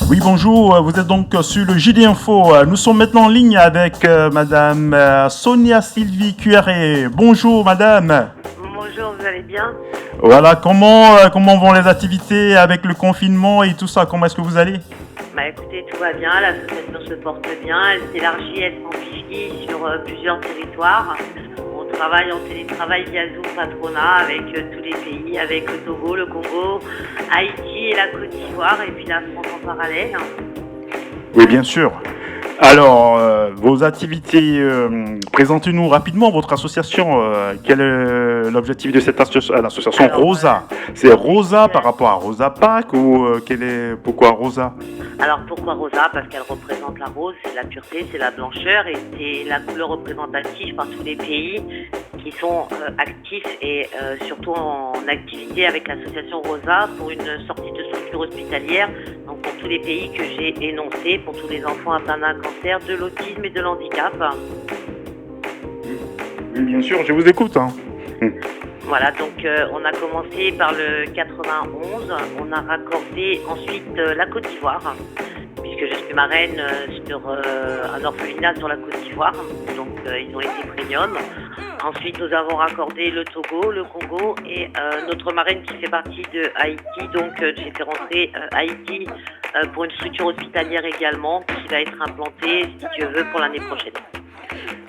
Oui, bonjour, vous êtes donc sur le JD Info. Nous sommes maintenant en ligne avec Madame Sonia Sylvie Cuéré. Bonjour Madame. Bonjour, vous allez bien? Voilà, comment vont les activités avec le confinement et tout ça? Comment est-ce que vous allez? Bah écoutez, tout va bien, l'association se porte bien, elle s'élargit, elle s'amplifie sur plusieurs territoires. On travaille en télétravail via Zoom Patronat avec tous les pays, avec le Togo, le Congo, Haïti et la Côte d'Ivoire, et puis la France en parallèle. Oui, bien sûr. Alors, vos activités, présentez-nous rapidement votre association. Quel est l'objectif de cette l'association Alors, Rosa? C'est Rosa par l'objectif, rapport à Rosa Pâques ou pourquoi Rosa? alors pourquoi Rosa? Parce qu'elle représente la rose, c'est la pureté, c'est la blancheur et c'est la couleur représentative par tous les pays qui sont actifs et surtout en activité avec l'association Rosa pour une sortie de structure hospitalière, donc pour tous les pays que j'ai énoncés, pour tous les enfants atteints d'un cancer, de l'autisme et de l'handicap. Oui, bien sûr, je vous écoute, hein. Voilà, donc on a commencé par le 91, on a raccordé ensuite la Côte d'Ivoire, puisque je suis marraine sur un orphelinat sur la Côte d'Ivoire, donc ils ont été premium. Ensuite, nous avons raccordé le Togo, le Congo et notre marraine qui fait partie de Haïti, donc j'ai fait rentrer Haïti pour une structure hospitalière également qui va être implantée, si Dieu veut, pour l'année prochaine.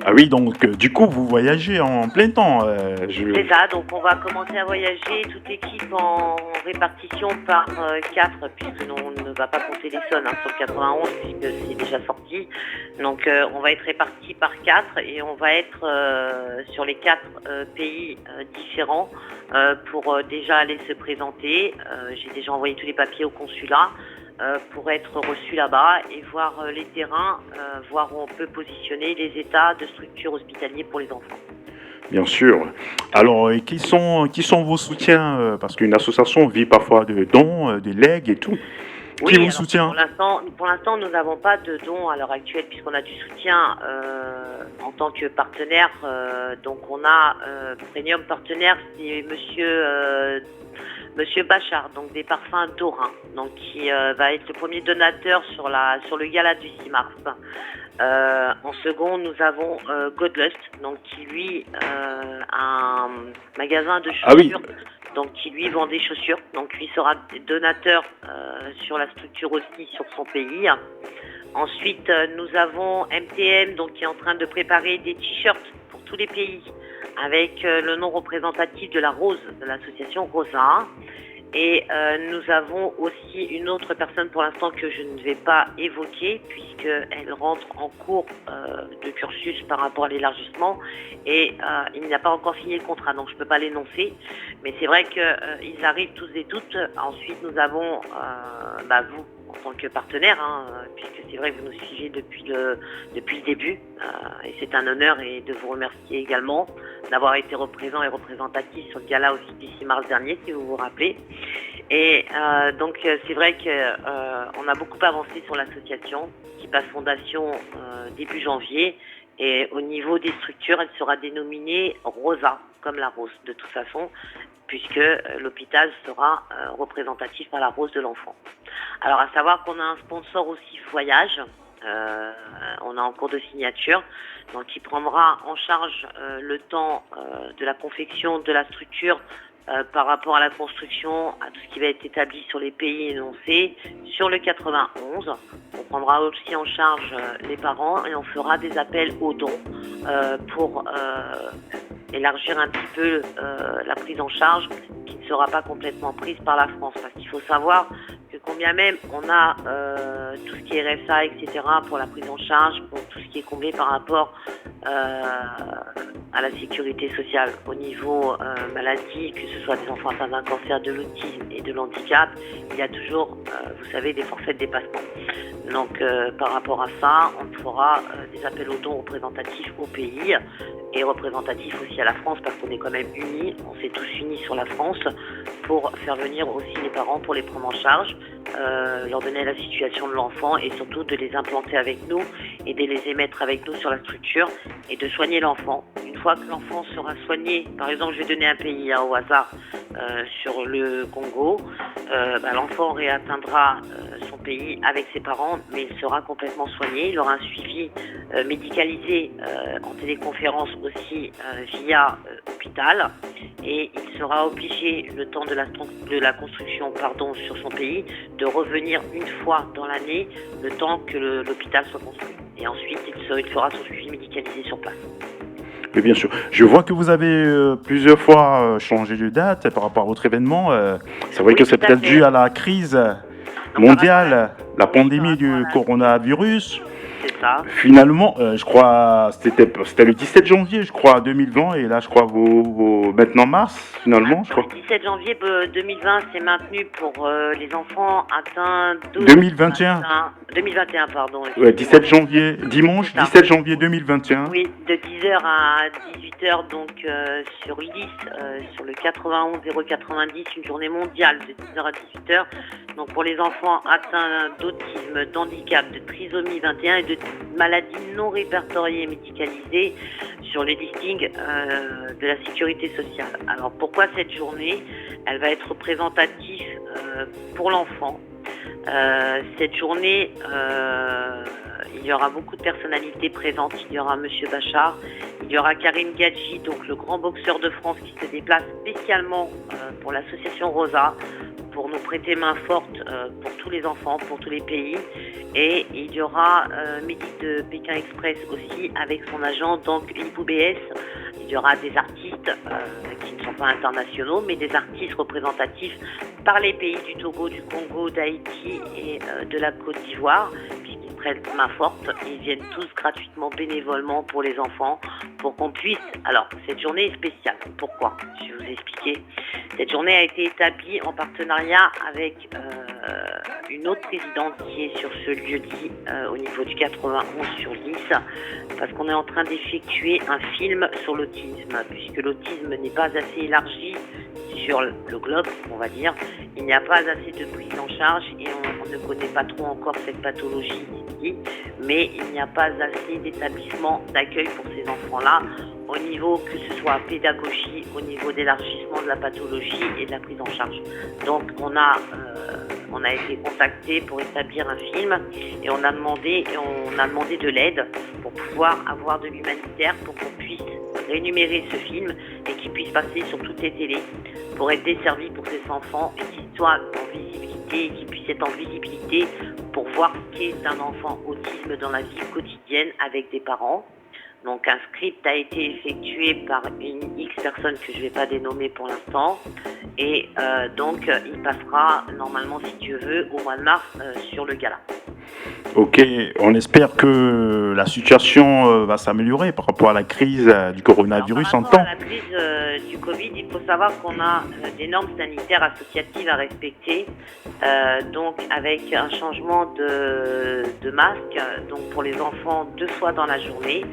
Ah oui, donc du coup, vous voyagez en plein temps. C'est ça, donc on va commencer à voyager, toute l'équipe en répartition par 4, puisque on ne va pas compter l'Essonne sur le 91, puisque c'est déjà sorti. Donc on va être répartis par 4 et on va être sur les 4 pays différents pour déjà aller se présenter. J'ai déjà envoyé tous les papiers au consulat. Pour être reçu là-bas et voir les terrains, voir où on peut positionner les états de structures hospitaliers pour les enfants. Bien sûr. Alors, et qui sont vos soutiens? Parce qu'une association vit parfois de dons, de legs et tout. Qui Oui, vous alors soutient? pour l'instant, nous n'avons pas de dons à l'heure actuelle puisqu'on a du soutien en tant que partenaire. Donc on a Premium Partenaire, c'est Monsieur Bachar, donc des parfums Dorin, donc qui va être le premier donateur sur le gala du 6 mars. En second, nous avons Godlust, donc qui lui a un magasin de Ah oui, chaussures, donc qui lui vend des chaussures, donc lui sera donateur sur la structure aussi sur son pays. Ensuite, nous avons MTM, donc qui est en train de préparer des t-shirts pour tous les pays avec le nom représentatif de la rose de l'association Rosa. Et nous avons aussi une autre personne pour l'instant que je ne vais pas évoquer puisqu'elle rentre en cours de cursus par rapport à l'élargissement et il n'a pas encore signé le contrat, donc je ne peux pas l'énoncer. Mais c'est vrai qu'ils arrivent tous et toutes. Ensuite, nous avons vous en tant que partenaire, puisque c'est vrai que vous nous suivez depuis le début. Et c'est un honneur et de vous remercier également d'avoir été représent et représentatif sur le gala aussi du 6 mars dernier, si vous vous rappelez. Et donc c'est vrai qu'on a beaucoup avancé sur l'association qui passe fondation début janvier. Et au niveau des structures, elle sera dénominée Rosa, comme la rose de toute façon, puisque l'hôpital sera représentatif par la rose de l'enfant. Alors à savoir qu'on a un sponsor aussi voyage, on est en cours de signature, donc qui prendra en charge le temps de la confection de la structure par rapport à la construction, à tout ce qui va être établi sur les pays énoncés, sur le 91. On prendra aussi en charge les parents et on fera des appels aux dons pour élargir un petit peu la prise en charge qui ne sera pas complètement prise par la France. Parce qu'il faut savoir que combien même on a tout ce qui est RSA, etc. pour la prise en charge, pour tout ce qui est comblé par rapport à la sécurité sociale au niveau maladie, que ce soit des enfants atteints d'un cancer, de l'autisme et de l'handicap, il y a toujours, vous savez, des forfaits de dépassement. Donc par rapport à ça, on fera des appels aux dons représentatifs au pays et représentatifs aussi à la France parce qu'on est quand même unis, on s'est tous unis sur la France pour faire venir aussi les parents pour les prendre en charge, leur donner la situation de l'enfant et surtout de les implanter avec nous et de les émettre avec nous sur la structure et de soigner l'enfant. Une fois que l'enfant sera soigné, par exemple je vais donner un pays au hasard sur le Congo, l'enfant réatteindra son pays avec ses parents, mais il sera complètement soigné. Il aura un suivi médicalisé en téléconférence aussi via hôpital, et il sera obligé, le temps de la construction sur son pays, de revenir une fois dans l'année, le temps que l'hôpital soit construit. Et ensuite, il fera son suivi médicalisé sur place. Oui, bien sûr. Je vois que vous avez plusieurs fois changé de date par rapport à votre événement. C'est vrai Oui, que c'est tout à peut-être fait. dû à la crise Donc, mondiale, la oui, pandémie par rapport du à coronavirus. c'est ça. Finalement, je crois, c'était le 17 janvier, je crois, 2020, et là, je crois, maintenant mars, finalement, je crois. Le 17 janvier 2020, c'est maintenu pour les enfants atteints de 2021. 2021, pardon. Ouais, 17 janvier, dimanche, C'est ça. 17 janvier 2021. Oui, de 10h à 18h, donc sur l'ILIS, sur le 91 090, une journée mondiale de 10h à 18h. Donc pour les enfants atteints d'autisme, d'handicap, de trisomie 21 et de maladies non répertoriées et médicalisées sur le listing de la sécurité sociale. Alors pourquoi cette journée? Elle va être représentative pour l'enfant. Cette journée, il y aura beaucoup de personnalités présentes. Il y aura Monsieur Bachar, il y aura Karim Gadji, donc le grand boxeur de France qui se déplace spécialement pour l'association Rosa, pour nous prêter main forte pour tous les enfants, pour tous les pays. Et il y aura Mehdi de Pékin Express aussi avec son agent, donc IPOBS. Il y aura des artistes qui ne sont pas internationaux, mais des artistes représentatifs par les pays du Togo, du Congo, d'Haïti et de la Côte d'Ivoire, puisqu'ils prêtent main forte. Ils viennent tous gratuitement, bénévolement pour les enfants, pour qu'on puisse... Alors, cette journée est spéciale. Pourquoi? Je vais vous expliquer. Cette journée a été établie en partenariat avec une autre présidente qui est sur ce lieu-dit, au niveau du 91 sur 10, parce qu'on est en train d'effectuer un film sur l'autisme, puisque l'autisme n'est pas assez élargi sur le globe, on va dire. Il n'y a pas assez de prise en charge et on ne connaît pas trop encore cette pathologie ici, mais il n'y a pas assez d'établissements d'accueil pour ces enfants-là, au niveau que ce soit pédagogie, au niveau d'élargissement de la pathologie et de la prise en charge. Donc on a été contacté pour établir un film et on a demandé de l'aide pour pouvoir avoir de l'humanitaire, pour qu'on puisse rémunérer ce film et qu'il puisse passer sur toutes les télés pour être desservi pour ces enfants et qu'il soit en visibilité et qu'il puisse être en visibilité pour voir ce qu'est un enfant autisme dans la vie quotidienne avec des parents. Donc un script a été effectué par une X personne que je ne vais pas dénommer pour l'instant. Et donc il passera normalement, si Dieu veut, au mois de mars sur le gala. Ok, on espère que la situation va s'améliorer par rapport à la crise du coronavirus en Alors, par temps. rapport à la crise du Covid, il faut savoir qu'on a des normes sanitaires associatives à respecter. Donc avec un changement de masque, donc pour les enfants 2 fois dans la journée.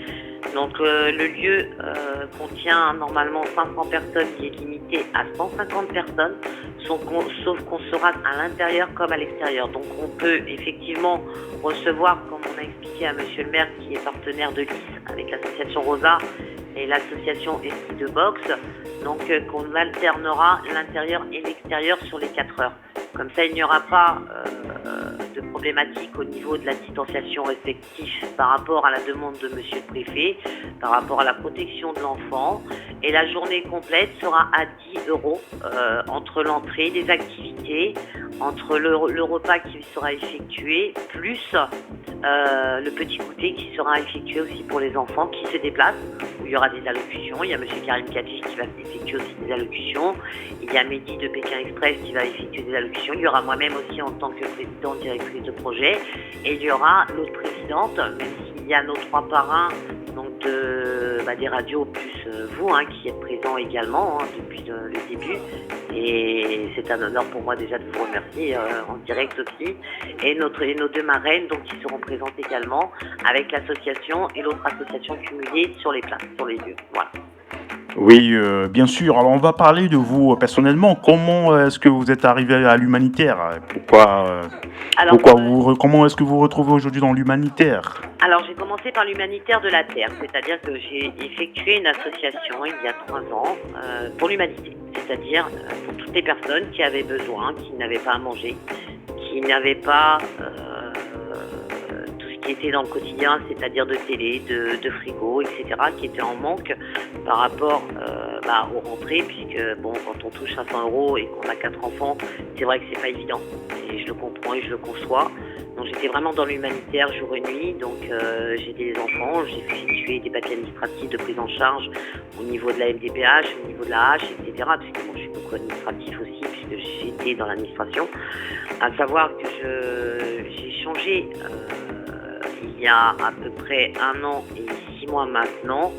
Donc le lieu contient normalement 500 personnes, qui est limité à 150 personnes, sauf qu'on sera à l'intérieur comme à l'extérieur. Donc on peut effectivement recevoir, comme on a expliqué à Monsieur le maire, qui est partenaire de l'IS avec l'association Rosa et l'association Esprit de Boxe, donc qu'on alternera l'intérieur et l'extérieur sur les 4 heures. Comme ça, il n'y aura pas de problématique au niveau de la distanciation respective par rapport à la demande de Monsieur le Préfet, par rapport à la protection de l'enfant. Et la journée complète sera à 10 € entre l'entrée, les activités, entre le repas qui sera effectué, plus le petit goûter qui sera effectué aussi pour les enfants qui se déplacent, où il y aura des allocutions. Il y a Monsieur Karim Kadji qui va effectuer aussi des allocutions. Il y a Mehdi de Pékin Express qui va effectuer des allocutions. Il y aura moi-même aussi en tant que présidente directrice de projet. Et il y aura l'autre présidente, même s'il y a nos 3 parrains, donc des radios plus vous, qui êtes présents également depuis le début. Et c'est un honneur pour moi déjà de vous remercier en direct aussi. Et nos 2 marraines donc, qui seront présentes également avec l'association et l'autre association cumulée sur les places, sur les lieux. Voilà. Oui, bien sûr. Alors on va parler de vous personnellement. Comment est-ce que vous êtes arrivé à l'humanitaire? Comment est-ce que vous vous retrouvez aujourd'hui dans l'humanitaire? Alors j'ai commencé par l'humanitaire de la Terre, c'est-à-dire que j'ai effectué une association il y a 3 ans pour l'humanité, c'est-à-dire pour toutes les personnes qui avaient besoin, qui n'avaient pas à manger, qu'il n'y avait pas tout ce qui était dans le quotidien, c'est-à-dire de télé, de frigo, etc., qui était en manque par rapport aux rentrées, puisque bon, quand on touche 500 € et qu'on a 4 enfants, c'est vrai que c'est pas évident. Et je le comprends et je le conçois. Donc j'étais vraiment dans l'humanitaire jour et nuit, donc j'ai aidé les enfants, j'ai effectué des papiers administratifs de prise en charge au niveau de la MDPH, au niveau de la H, etc. Puisque bon, je suis beaucoup administratif aussi, puisque j'étais dans l'administration. À savoir que j'ai changé il y a à peu près 1 an et 6 mois maintenant,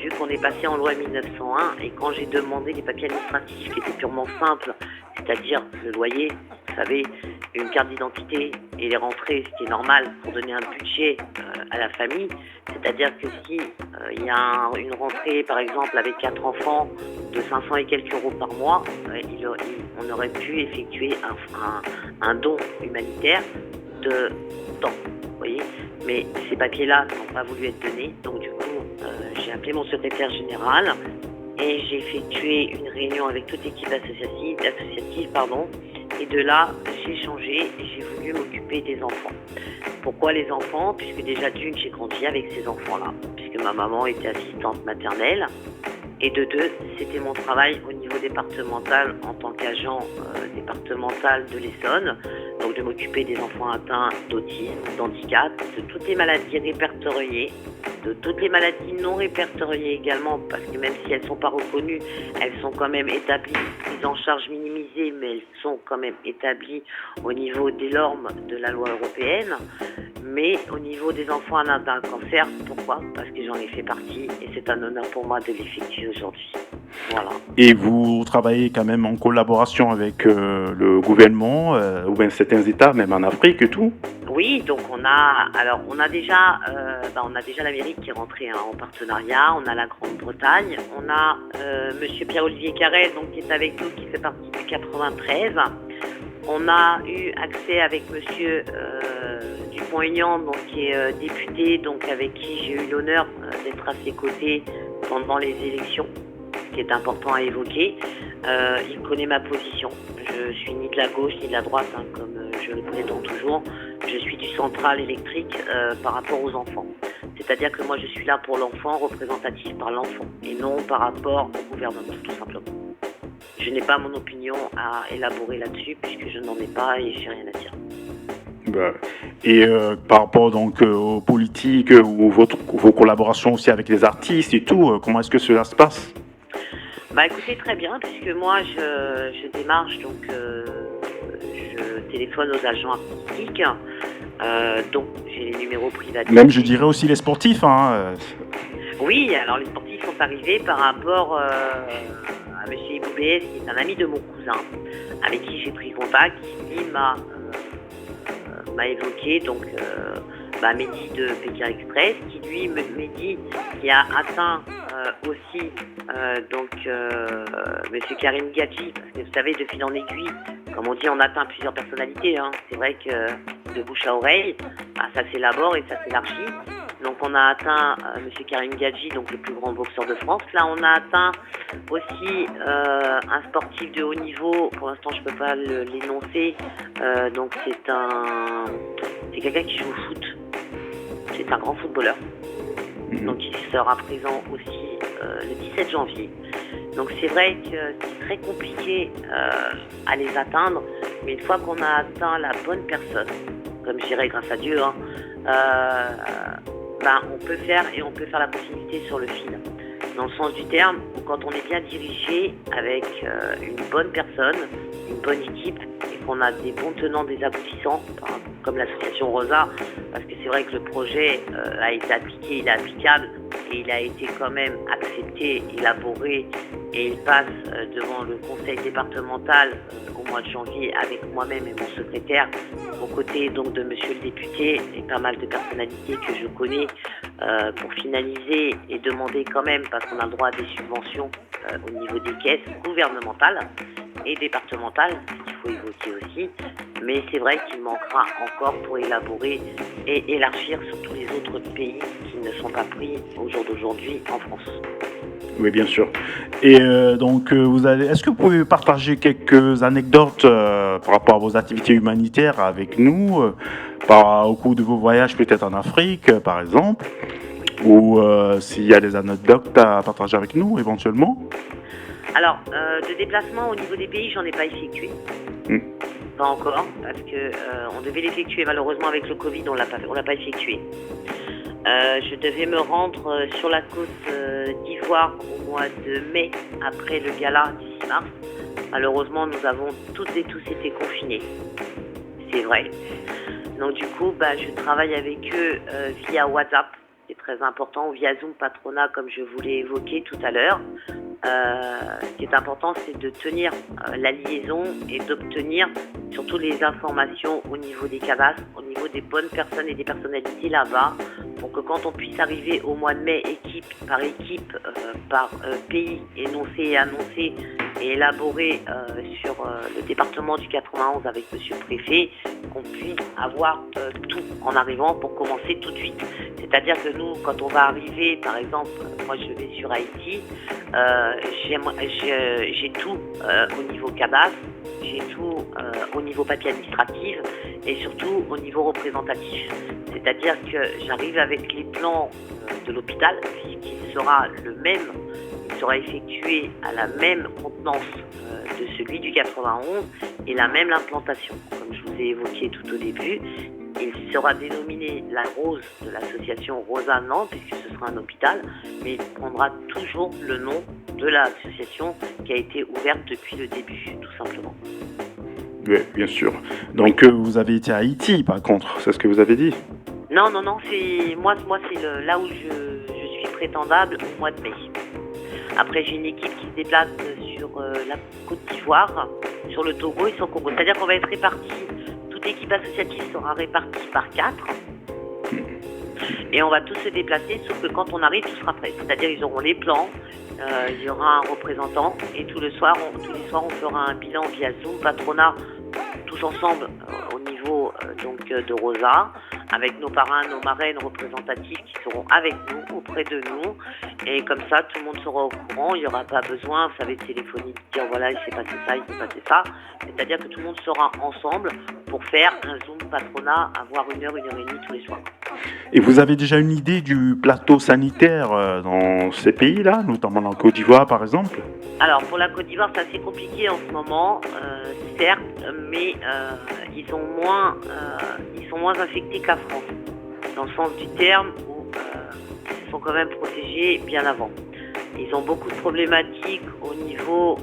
vu qu'on est passé en loi 1901, et quand j'ai demandé les papiers administratifs qui étaient purement simples, c'est-à-dire le loyer, vous savez, une carte d'identité et les rentrées, ce qui est normal pour donner un budget à la famille, c'est-à-dire que si il y a une rentrée par exemple avec 4 enfants de 500 et quelques euros par mois, on aurait pu effectuer un don humanitaire de temps, vous voyez. Mais ces papiers-là n'ont pas voulu être donnés, donc du coup j'ai appelé mon secrétaire général et j'ai effectué une réunion avec toute l'équipe associative, et de là j'ai changé et j'ai voulu m'occuper des enfants. Pourquoi les enfants? Puisque déjà d'une, j'ai grandi avec ces enfants-là, puisque ma maman était assistante maternelle, et de deux, c'était mon travail au niveau départemental en tant qu'agent départemental de l'Essonne, donc de m'occuper des enfants atteints d'autisme, d'handicap, de toutes les maladies répertoriées, de toutes les maladies non répertoriées également, parce que même si elles ne sont pas reconnues, elles sont quand même établies, prises en charge minimisées, mais elles sont quand même établies au niveau des normes de la loi européenne. Mais au niveau des enfants atteints d'un cancer, pourquoi? Parce que j'en ai fait partie et c'est un honneur pour moi de l'effectuer aujourd'hui. Voilà. Et vous travaillez quand même en collaboration avec le gouvernement ou bien certains États, même en Afrique et tout? Oui, donc on a déjà l'Amérique qui est rentrée en partenariat, on a la Grande-Bretagne, on a Monsieur Pierre-Olivier Carrel donc qui est avec nous, qui fait partie du 93. On a eu accès avec Monsieur Dupont-Aignan, donc qui est député, donc avec qui j'ai eu l'honneur d'être à ses côtés pendant les élections, ce qui est important à évoquer. Il connaît ma position. Je suis ni de la gauche ni de la droite, comme je le prétends toujours. Je suis du central électrique par rapport aux enfants. C'est-à-dire que moi je suis là pour l'enfant, représentatif par l'enfant, et non par rapport au gouvernement, tout simplement. Je n'ai pas mon opinion à élaborer là-dessus, puisque je n'en ai pas et je n'ai rien à dire. Et par rapport donc aux politiques ou vos collaborations aussi avec les artistes et tout, comment est-ce que cela se passe? Écoutez, très bien, puisque moi je démarche, donc je téléphone aux agents artistiques, donc j'ai les numéros privatifs. Même je dirais aussi les sportifs. Oui, alors les sportifs sont arrivés par rapport à Monsieur Iboubès, qui est un ami de mon cousin, avec qui j'ai pris contact, qui m'a évoqué donc Mehdi de Pékin Express, qui lui Mehdi qui a atteint aussi Monsieur Karim Gadji, parce que vous savez, de fil en aiguille, comme on dit, on atteint plusieurs personnalités. C'est vrai que de bouche à oreille, ça s'élabore et ça s'élargit. Donc on a atteint Monsieur Karim Gadji, donc le plus grand boxeur de France. Là on a atteint aussi un sportif de haut niveau, pour l'instant je ne peux pas l'énoncer, donc c'est quelqu'un qui joue au foot, c'est un grand footballeur, donc il sera présent aussi le 17 janvier. Donc c'est vrai que c'est très compliqué à les atteindre, mais une fois qu'on a atteint la bonne personne, comme je dirais grâce à Dieu, on peut faire la continuité sur le fil. Dans le sens du terme, où quand on est bien dirigé avec une bonne personne, une bonne équipe, et qu'on a des bons tenants, des aboutissants, comme l'association Rosa, parce que c'est vrai que le projet a été appliqué, il est applicable, et il a été quand même accepté, élaboré, et il passe devant le conseil départemental au mois de janvier avec moi-même et mon secrétaire, aux côtés donc de monsieur le député et pas mal de personnalités que je connais, pour finaliser et demander quand même, parce qu'on a le droit à des subventions au niveau des caisses gouvernementales et départementales, ce qu'il faut évoquer aussi, mais c'est vrai qu'il manquera encore pour élaborer et élargir sur tous les autres pays qui ne sont pas pris au jour d'aujourd'hui en France. Oui, bien sûr. Et est-ce que vous pouvez partager quelques anecdotes par rapport à vos activités humanitaires avec nous, au cours de vos voyages peut-être en Afrique, par exemple, ou s'il y a des anecdotes à partager avec nous éventuellement. Alors, de déplacement au niveau des pays, j'en ai pas effectué. Mm. Pas encore, parce que on devait l'effectuer. Malheureusement, avec le Covid, on l'a pas effectué. Je devais me rendre sur la côte d'Ivoire au mois de mai, après le gala du 6 mars. Malheureusement, nous avons toutes et tous été confinés. C'est vrai. Donc du coup, je travaille avec eux via WhatsApp. C'est très important, ou via Zoom Patrona, comme je vous l'ai évoqué tout à l'heure. Ce qui est important, c'est de tenir la liaison et d'obtenir surtout les informations au niveau des cadastres, au niveau des bonnes personnes et des personnalités là-bas, pour que quand on puisse arriver au mois de mai, équipe, par pays, énoncé et annoncé et élaboré sur le département du 91 avec monsieur le préfet, qu'on puisse avoir tout en arrivant pour commencer tout de suite. C'est-à-dire que nous, quand on va arriver, par exemple, moi je vais sur Haïti, j'ai tout au niveau cadastre, j'ai tout au niveau papier administratif et surtout au niveau représentatif. C'est-à-dire que j'arrive avec les plans de l'hôpital, puisqu'il sera le même, il sera effectué à la même contenance de celui du 91 et la même implantation. Comme je vous ai évoqué tout au début, il sera dénominé la Rose de l'association Rosa Nantes, puisque ce sera un hôpital, mais il prendra toujours le nom de l'association qui a été ouverte depuis le début, tout simplement. Oui, bien sûr. Donc vous avez été à Haïti, par contre, c'est ce que vous avez dit? Non, c'est moi c'est là où je suis prétendable au mois de mai. Après, j'ai une équipe qui se déplace sur la Côte d'Ivoire, sur le Togo et sur le Congo. C'est-à-dire qu'on va être répartis, toute équipe associative sera répartie par 4. Et on va tous se déplacer, sauf que quand on arrive, tout sera prêt. C'est-à-dire ils auront les plans, il y aura un représentant, et tous les soirs, on fera un bilan via Zoom Patrona, tous ensemble au niveau de Rosa, avec nos parrains, nos marraines représentatifs qui seront avec nous, auprès de nous. Et comme ça, tout le monde sera au courant. Il n'y aura pas besoin, vous savez, de téléphoner, de dire voilà, il s'est passé ça, il s'est passé ça. C'est-à-dire que tout le monde sera ensemble pour faire un Zoom Patrona, avoir 1 heure et demie tous les soirs. Et vous avez déjà une idée du plateau sanitaire dans ces pays-là, notamment en Côte d'Ivoire par exemple? Alors pour la Côte d'Ivoire, c'est assez compliqué en ce moment, certes, mais ils sont moins infectés qu'à France, dans le sens du terme où ils sont quand même protégés bien avant. Ils ont beaucoup de problématiques au niveau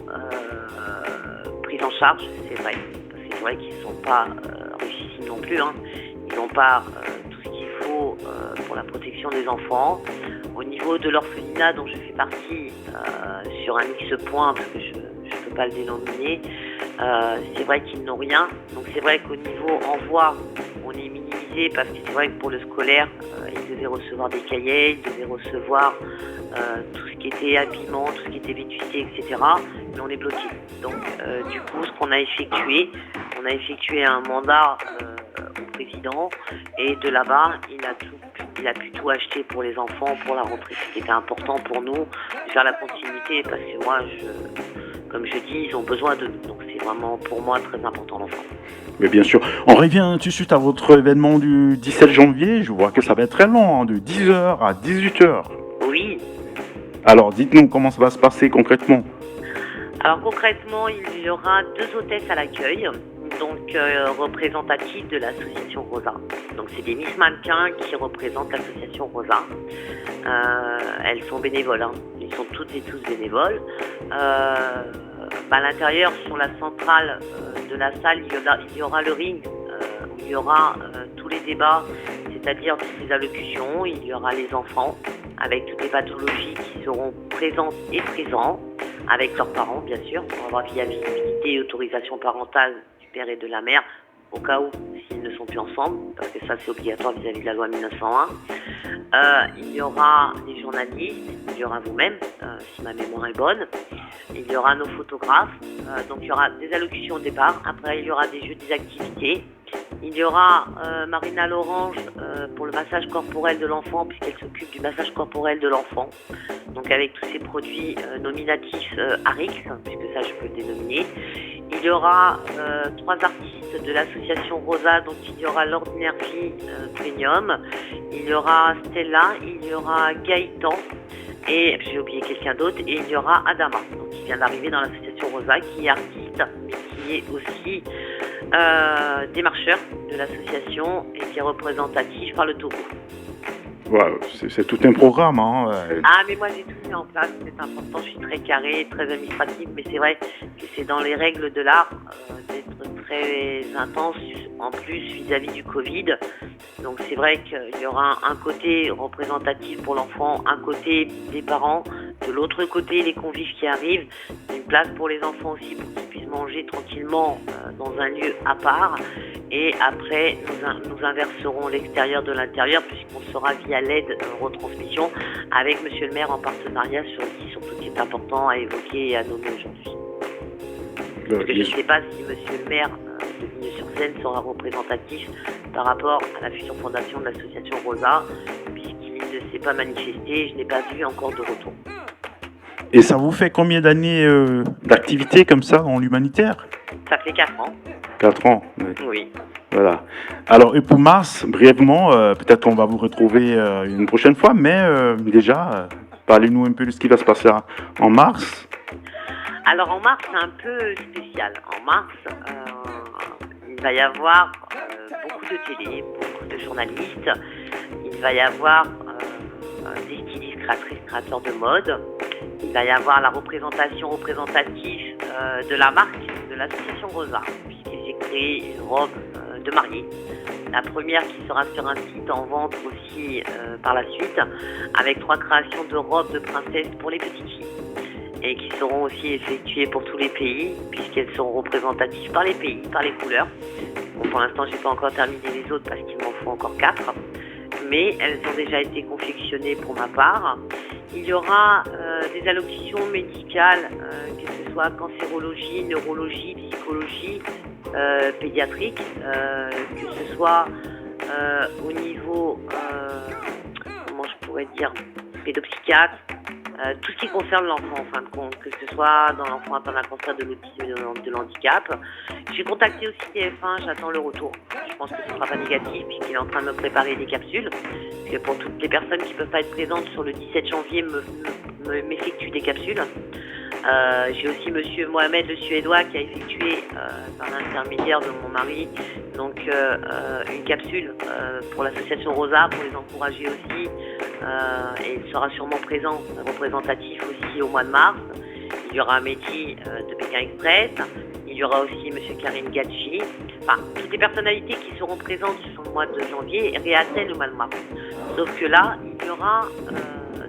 prise en charge, c'est vrai, parce que c'est vrai qu'ils ne sont pas richissimes non plus, hein. Ils n'ont pas tout ce qu'il faut pour la protection des enfants. Au niveau de l'orphelinat dont je fais partie, sur un X-point, parce que je ne peux pas le dénominer, c'est vrai qu'ils n'ont rien. Donc c'est vrai qu'au niveau envoi, on est minimisé parce que c'est vrai que pour le scolaire, ils devaient recevoir des cahiers, ils devaient recevoir tout ce qui était habillement, tout ce qui était vétusté, etc. Mais on est bloqué. Donc du coup, ce qu'on a effectué, on a effectué un mandat au président et de là-bas, il a pu tout acheter pour les enfants, pour la rentrée. C'était important pour nous de faire la continuité parce que moi, comme je dis, ils ont besoin de nous. Donc c'est vraiment pour moi très important l'enfant. Oui, bien sûr. On revient tout de suite à votre événement du 17 janvier. Je vois que ça va être très long, hein, de 10h à 18h. Oui. Alors dites-nous comment ça va se passer concrètement. Alors concrètement, il y aura 2 hôtesses à l'accueil, donc représentatives de l'association Rosa. Donc c'est des Miss Mannequins qui représentent l'association Rosa. Elles sont bénévoles, hein. Ils sont toutes et tous bénévoles. À l'intérieur, sur la centrale de la salle, il y aura le ring, où il y aura tous les débats, c'est-à-dire toutes les allocutions. Il y aura les enfants avec toutes les pathologies qui seront présentes et présents, avec leurs parents bien sûr, pour avoir viabilité et autorisation parentale du père et de la mère, au cas où s'ils ne sont plus ensemble, parce que ça c'est obligatoire vis-à-vis de la loi 1901. Il y aura des journalistes, il y aura vous-même, si ma mémoire est bonne, il y aura nos photographes, donc il y aura des allocutions au départ, après il y aura des jeux, des activités. Il y aura Marina Lorange pour le massage corporel de l'enfant, puisqu'elle s'occupe du massage corporel de l'enfant. Donc avec tous ces produits nominatifs ARIX, puisque ça je peux le dénominer. Il y aura 3 artistes de l'association Rosa, donc il y aura l'Ordinaire Fille Premium, il y aura Stella, il y aura Gaëtan, et j'ai oublié quelqu'un d'autre, et il y aura Adama, donc qui vient d'arriver dans l'association Rosa, qui est artiste, mais qui est aussi démarcheur de l'association et qui est représentatif par le Togo. Ouais, c'est tout un programme. Hein. Ah, mais moi j'ai tout mis en place, c'est important, je suis très carré, très administrative, mais c'est vrai que c'est dans les règles de l'art d'être très intense, en plus vis-à-vis du Covid. Donc c'est vrai qu'il y aura un côté représentatif pour l'enfant, un côté des parents, de l'autre côté les convives qui arrivent, une place pour les enfants aussi pour qu'ils puissent manger tranquillement dans un lieu à part. Et après, nous inverserons l'extérieur de l'intérieur puisqu'on sera via l'aide retransmission avec Monsieur le maire en partenariat sur tout ce qui est important à évoquer et à nommer aujourd'hui. Parce que je ne sais pas si Monsieur le maire de Vigneux-sur-Seine sera représentatif par rapport à la fusion fondation de l'association Rosa, puisqu'il ne s'est pas manifesté, je n'ai pas vu encore de retour. Et ça vous fait combien d'années d'activité comme ça en l'humanitaire? Ça fait 4 ans. 4 ans, Oui. Voilà. Alors, et pour mars, brièvement, peut-être qu'on va vous retrouver une prochaine fois, mais déjà, parlez-nous un peu de ce qui va se passer en mars. Alors en mars, c'est un peu spécial. En mars, il va y avoir beaucoup de télé, beaucoup de journalistes. Il va y avoir des stylistes, créatrices, créateurs de mode. Il va y avoir la représentation représentative de la marque de l'association Rosa, puisque j'ai créé une robe de mariée. La première qui sera sur un site en vente aussi par la suite, avec 3 créations de robes de princesse pour les petites filles. Et qui seront aussi effectuées pour tous les pays, puisqu'elles seront représentatives par les pays, par les couleurs. Bon, pour l'instant, je n'ai pas encore terminé les autres parce qu'il m'en faut encore 4. Mais elles ont déjà été confectionnées pour ma part. Il y aura des allocutions médicales, que ce soit cancérologie, neurologie, psychologie, pédiatrique, que ce soit au niveau, comment je pourrais dire, pédopsychiatre, tout ce qui concerne l'enfant en fin de compte, que ce soit dans l'enfant atteint d'un cancer, de l'autisme et de l'handicap. J'ai contacté aussi TF1, j'attends le retour. Je pense que ce ne sera pas négatif puisqu'il est en train de me préparer des capsules. Parce que pour toutes les personnes qui ne peuvent pas être présentes sur le 17 janvier, m'effectuent des capsules. J'ai aussi Monsieur Mohamed le Suédois qui a effectué par l'intermédiaire de mon mari donc une capsule pour l'association Rosa pour les encourager aussi et il sera sûrement présent représentatif aussi au mois de mars. Il y aura Mehdi de Pékin Express, il y aura aussi Monsieur Karim Gadji, enfin toutes les personnalités qui seront présentes sur le mois de janvier réatteignent le mois de mars. Sauf que là, il y aura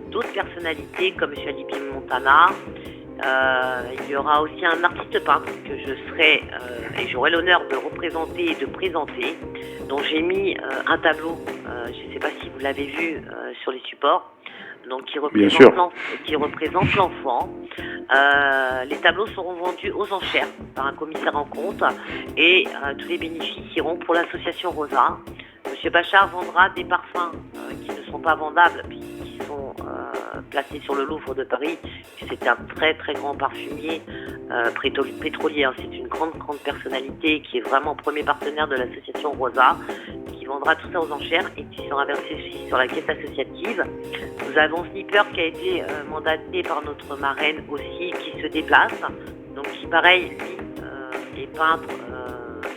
d'autres personnalités comme Monsieur Ali Montana. Il y aura aussi un artiste peintre que je serai et j'aurai l'honneur de représenter et de présenter, dont j'ai mis un tableau, je ne sais pas si vous l'avez vu sur les supports, donc qui représente l'enfant. Les tableaux seront vendus aux enchères par un commissaire en compte et tous les bénéfices iront pour l'association Rosa. Monsieur Bachar vendra des parfums qui ne sont pas vendables, qui sont placés sur le Louvre de Paris. C'est un très très grand parfumier pétrolier. Hein. C'est une grande personnalité qui est vraiment premier partenaire de l'association Rosa, qui vendra tout ça aux enchères et qui sera versé aussi sur la caisse associative. Nous avons Sniper qui a été mandaté par notre marraine aussi, qui se déplace. Donc qui pareil, lui, est peintre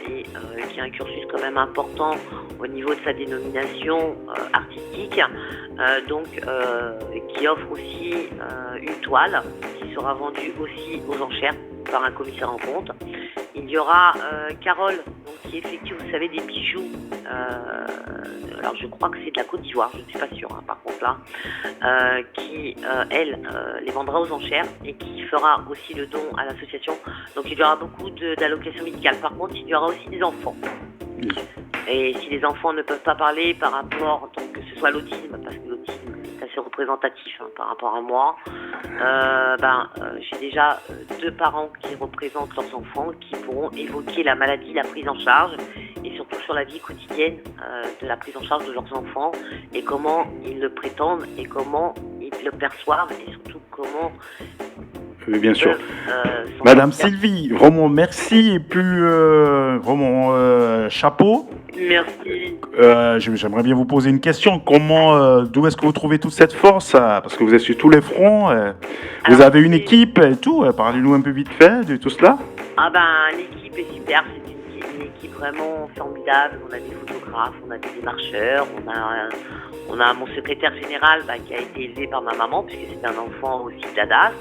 et qui a un cursus quand même important au niveau de sa dénomination artistique, qui offre aussi une toile qui sera vendue aussi aux enchères par un commissaire en compte. Il y aura Carole donc, qui effectue, vous savez, des bijoux. Alors je crois que c'est de la Côte d'Ivoire, je ne suis pas sûre hein, par contre là, qui elle les vendra aux enchères et qui fera aussi le don à l'association. Donc il y aura beaucoup d'allocations médicales. Par contre, il y aura aussi des enfants. Et si les enfants ne peuvent pas parler par rapport, donc que ce soit l'autisme, parce que l'autisme est assez représentatif hein, par rapport à moi, j'ai déjà 2 parents qui représentent leurs enfants, qui pourront évoquer la maladie, la prise en charge, et surtout sur la vie quotidienne de la prise en charge de leurs enfants, et comment ils le prétendent, et comment ils le perçoivent, et surtout comment Oui, bien sûr. s'en Madame sortir. Sylvie, vraiment merci et puis vraiment chapeau. Merci. J'aimerais bien vous poser une question. D'où est-ce que vous trouvez toute cette force parce que vous êtes sur tous les fronts. Vous Alors, avez une équipe et tout. Parlez-nous un peu vite fait de tout cela. ah ben, l'équipe est super, c'est une équipe vraiment formidable. On a des photographes, on a des démarcheurs, on a mon secrétaire général qui a été élevé par ma maman, puisque c'est un enfant aussi d'ADAS,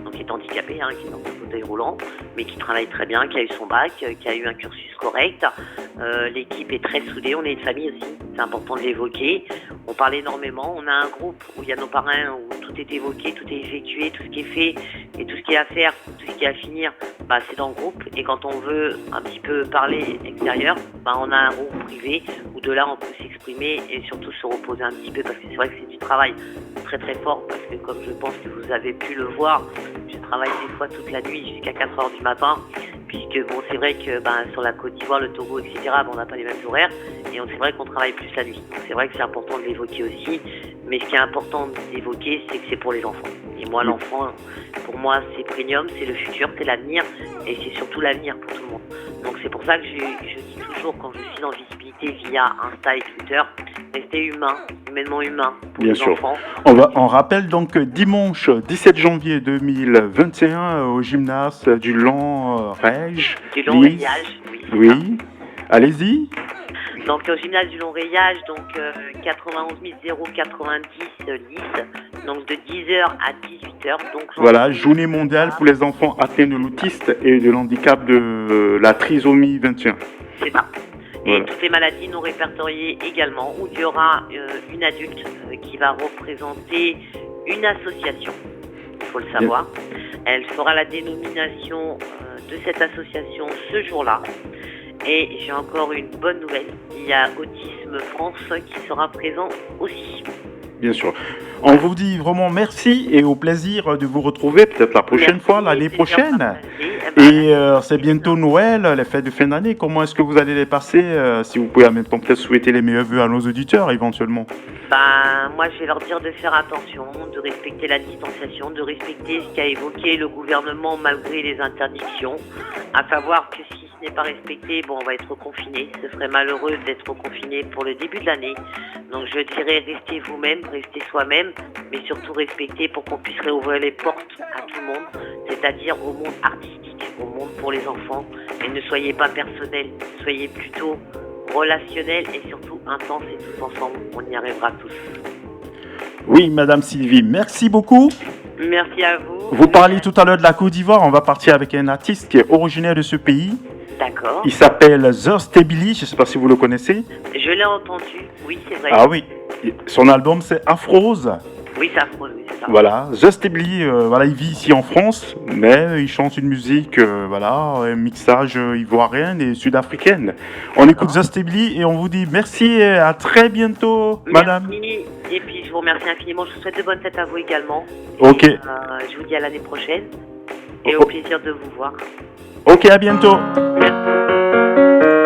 donc qui est handicapé, qui est dans un fauteuil roulant, mais qui travaille très bien, qui a eu son bac, qui a eu un cursus correct. L'équipe est très soudée, on est une famille aussi, c'est important de l'évoquer. On parle énormément, on a un groupe où il y a nos parrains, où tout est évoqué, tout est effectué, tout ce qui est fait et tout ce qui est à faire, tout ce qui est à finir, c'est dans le groupe. Et quand on veut un petit peu parler extérieur, on a un groupe privé où de là on peut s'exprimer et surtout se reposer un petit peu, parce que c'est vrai que c'est du travail très très fort, parce que comme je pense que vous avez pu le voir, je travaille des fois toute la nuit jusqu'à 4h du matin, puisque bon, c'est vrai que sur la Côte d'Ivoire, le Togo, etc., on n'a pas les mêmes horaires, et c'est vrai qu'on travaille plus la nuit. Donc c'est vrai que c'est important de l'évoquer aussi, mais ce qui est important d'évoquer, c'est que c'est pour les enfants. Et moi, l'enfant, pour moi, c'est premium, c'est le futur, c'est l'avenir, et c'est surtout l'avenir pour tout le monde. Donc c'est pour ça que je dis toujours, quand je suis dans Visibilité via Insta et Twitter, restez humain, humainement humain pour Bien les sûr. enfants. On rappelle donc dimanche 17 janvier 2021 au gymnase du Long-Rayage. Du long rayage, oui. C'est ça. Oui. Allez-y. Donc au gymnase du long rayage, donc 91 090 Lys, donc de 10h à 18h. Donc Voilà, journée mondiale pour les enfants atteints de l'autisme et de l'handicap de la trisomie 21. C'est ça. Et Voilà. toutes les maladies non répertoriées également, où il y aura une adulte qui va représenter une association, il faut le savoir. Elle fera la dénomination de cette association ce jour-là. Et j'ai encore une bonne nouvelle, il y a Autisme France qui sera présent aussi. Bien sûr. On vous dit vraiment merci et au plaisir de vous retrouver peut-être la prochaine fois, l'année prochaine. Et c'est bientôt Noël, les fêtes de fin d'année. Comment est-ce que vous allez les passer si vous pouvez en même temps peut-être souhaiter les meilleurs vœux à nos auditeurs éventuellement. Moi je vais leur dire de faire attention, de respecter la distanciation, de respecter ce qu'a évoqué le gouvernement malgré les interdictions. À savoir que si ce n'est pas respecté, on va être confiné. Ce serait malheureux d'être confiné pour le début de l'année. Donc je dirais restez vous-même, restez soi-même, mais surtout respectez pour qu'on puisse réouvrir les portes à tout le monde, c'est-à-dire au monde artistique, au monde pour les enfants. Et ne soyez pas personnel, soyez plutôt relationnel et surtout intense, et tous ensemble, on y arrivera tous. Oui, Madame Sylvie, merci beaucoup. Merci à vous. Vous parliez tout à l'heure de la Côte d'Ivoire, on va partir avec un artiste qui est originaire de ce pays. D'accord. Il s'appelle The Stabili, je ne sais pas si vous le connaissez. Je l'ai entendu, oui c'est vrai. Ah oui, son album c'est Afrose. Oui c'est affreux, oui c'est ça. Voilà, The Stabili, il vit ici en France, mais il chante une musique, un mixage ivoirienne et sud-africaine. On écoute The Stabili et on vous dit merci et à très bientôt, madame. Merci, et puis je vous remercie infiniment, je vous souhaite de bonnes fêtes à vous également. Ok. Et, je vous dis à l'année prochaine et au plaisir de vous voir. Ok, à bientôt. Merci.